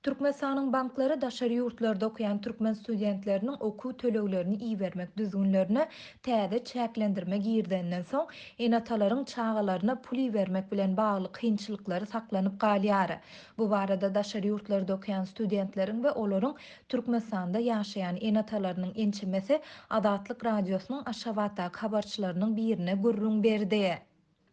Türkmenistan'ın bankları daşary ýurtlarda okuyan türkmen studentlerinin okuw töleglerini iýermek düzgünlerine täze çäklendirme girdenden soň enatalaryň çağalaryna pul iýermek bilen bagly kynçylyklary saklanyp galýary. Bu barada daşary ýurtlarda okuyan studentleriň we olaryň Türkmenistanda ýaşaýan enatalarynyň ençemesi Adatlyk radiosynyň Aşgabatdaky habarçylarynyň birine gürrüň berdi.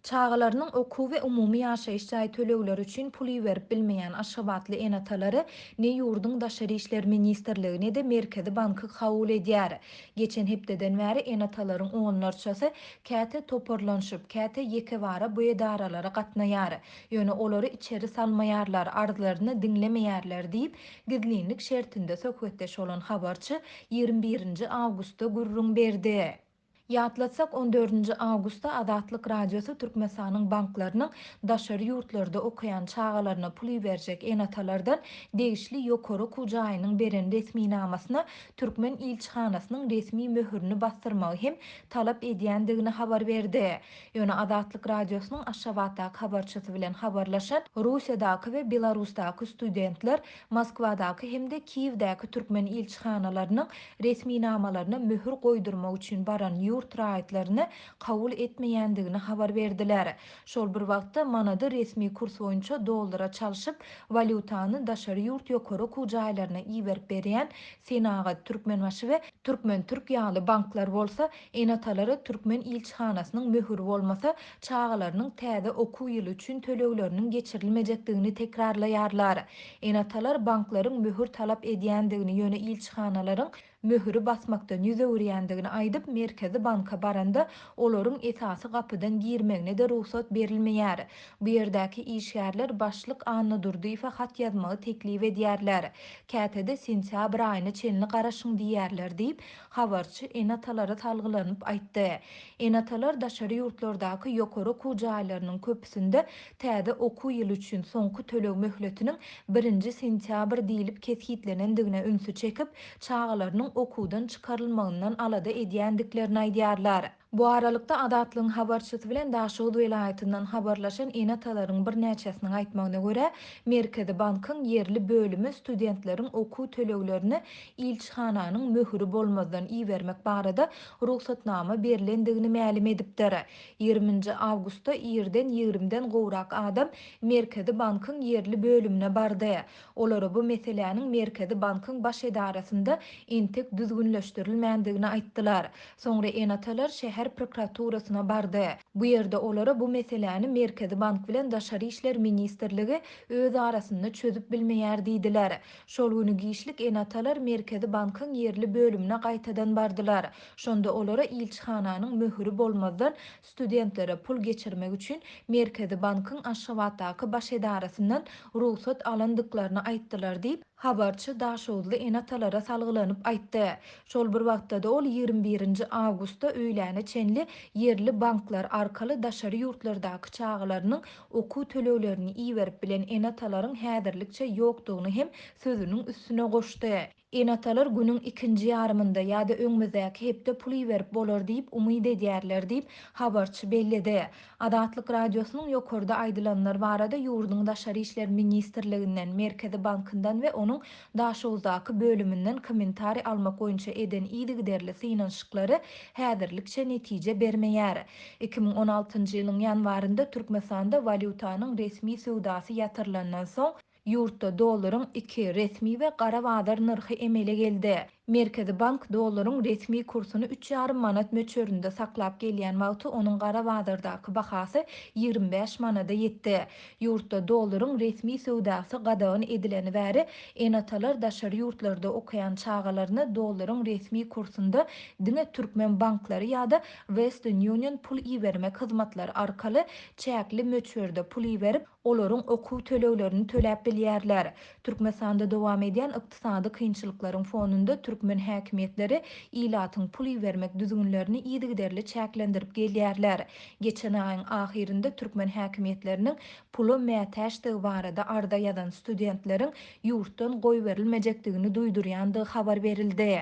Çağalarynyň okuw we umumy ýaşaýyş jaý tölegleri üçin pul berip bilmeýän Aşgabatly enatalary ne ýurduň daşary işler ministrligi ne de Merkezi Banky kabul edýär. Geçen hepdeden bäri enatalaryň oňlarçasy käte toparlanşyp, käte ýekebara bu edaralara gatnaýar. Ýöne olary içeri salmaýarlar, arzylaryny diňlemeýärler diýip gizlinlik şertinde söhbetdeş bolan habarçy 21 awgustda gürrüň berdi. Ýatlatsak 14 awgustda Adatlyk radiosu Türkmenistanyň banklarynyň daşary ýurtlarda okuyan çağalaryna pul berjek enatalardan degişli ýokary kujaýynyň beren resminamasyna Türkmen ilçihanasynyň resmi möhürini bastyrmagy hem talap edýändigini habar berdi. Ýöne Adatlyk radiosynyň Aşgabatdaky habarçysy bilen habarlaşan Russiýadaky we Belarusdaky studentler Moskwadaky hemde Kiýewdäki türkmen ilçihanalarynyň resminamalaryna möhür goýdurmak üçin baran ýurt raýatlaryny kabul etmeýändigini habar berdiler. Şol bir wagtda manada resmi kurs boýunça dollara çalyşyp valyutany daşary ýurt ýokary kujaýlaryna iýerip berýän Senagat Türkmenbaşy we Türkmen Türk ýaly banklar bolsa enatalary Türkmen ilçihanasynyň möhüri bolmasa çağalarynyň täze okuw ýyly üçin tölegleriniň geçirilmejekdigini tekrarlaýarlar. Enatalar banklaryň möhür talap edýändigini ýöne ilçihanalaryň möhürü basmakdan ýüzegirýändigini aýdyp Merkezi Banka baranda olaryň esasy gapydan girmegine de ruhsat berilmeýär. Bu ýerdäki işgärler başlyk Anna Durdyýewa hat ýazmagy teklip edýärler. Kätede sentýabr aýyna çenli garaşyň diýärler diýip habarçy enatalara salgylanyp aýtdy. Enatalar daşary ýurtlardaky ýokary kujaýlarynyň köpüsinde täze okuw ýyly üçin soňky töleg möhletiniň 1 sentýabr diýilip kesiýetlenendigine ünsü çekip çağalarynyň okuwdan çykarylmagyndan alada edýändiklerini aýdýarlar. Bu aralykda Adatlyň habarçysy bilen Daşoğuz welaýatyndan habarlaşan enatalaryň bir näçesiniň aýtmagyna görä, Merkezi Bankyň ýerli bölümi studentleriň okuw töleglerini ilçihananyň möhüri bolmazdan iýermek barada ruhsatnama berilendigini mälim edipdir. 20 awgustda ýerden 20den gowrak adam Merkezi Bankyň ýerli bölümine bardy. Olara bu meseleniň Merkezi Bankyň baş edarasynda entek düzgünleşdirilmändigini aýtdylar. Soňra enatalar şäher prokuraturasyna bardy. Bu ýerde olara bu meseleni Merkezi Bank bilen Daşary işler ministrligi öz arasynda çözüp bilmeýär diýdiler. Şol güni giýişlik enatalar Merkezi Bankyň ýerli bölümine gaýtadan bardylar. Şonda olara ilçihananyň möhüri bolmazdan studentlere pul geçirmek üçin Merkezi Bankyň Aşgabatdaky baş edarasyndan ruhsat alandyklaryny aýtdylar diýip habarçy Daşowuzly enatalara salgylanyp aýtdy. Şol bir wagtda da ol 21 awgustda öýläne çenli ýerli banklar arkaly daşary ýurtlardaky çağalarynyň okuw töleglerini iýerip bilen enatalaryň häzirlikçe ýokdugyny hem sözüniň üstüne goşdy. Enatalar günüň ikinji ýarymynda ýa-da öňmüzdäki hepde pul iýerip bolar diýip umyt edýärler diýip habarçy bellidi. Adatlyk radiosynyň ýokarda aýdylanlar barada ýurduň daşary işler ministrliginden, Merkezi Bankyndan we onuň Daşowuzdaky bölüminden kommentari almak boýunça eden ýygyderli synanşyklary häzirlikçe netije bermeýär. 2016-njy ýylyň ýanwarynda Türkmenistanda valyutanyň resmi sowdasy ýatyrylandan soň ýurtda dollaryň 2 resmi we gara bazar narhy emele geldi. Merkezi Bank dollaryň resmi kursuny 3,5 manat möçöründe saklap gelýän wagty onuň gara bazardaky bahasy 25 manada ýetdi. Ýurtda dollaryň resmi sowdasy gadagan edileni bäri enatalar daşary ýurtlarda okuyan çağalaryna dollaryň resmi kursunda diňe türkmen banklary ýa-da Western Union pul iýermek hyzmatlary arkaly çäkli möçörde pul iýerip olaryň okuw töleglerini töläp bilýärler. Türkmenistanda dowam edýän ykdysady kynçylyklaryň fonunda türkmen häkimetleri ilatyň pul iýermek düzgünlerini ýygyderli çäklendirip gelýärler. Geçen aýyň ahirinde türkmen häkimetleriniň pulu mätäçdigi barada arda ýazan studentleriň ýurtdan goý berilmejekdigini duýdurýandygy habar berildi.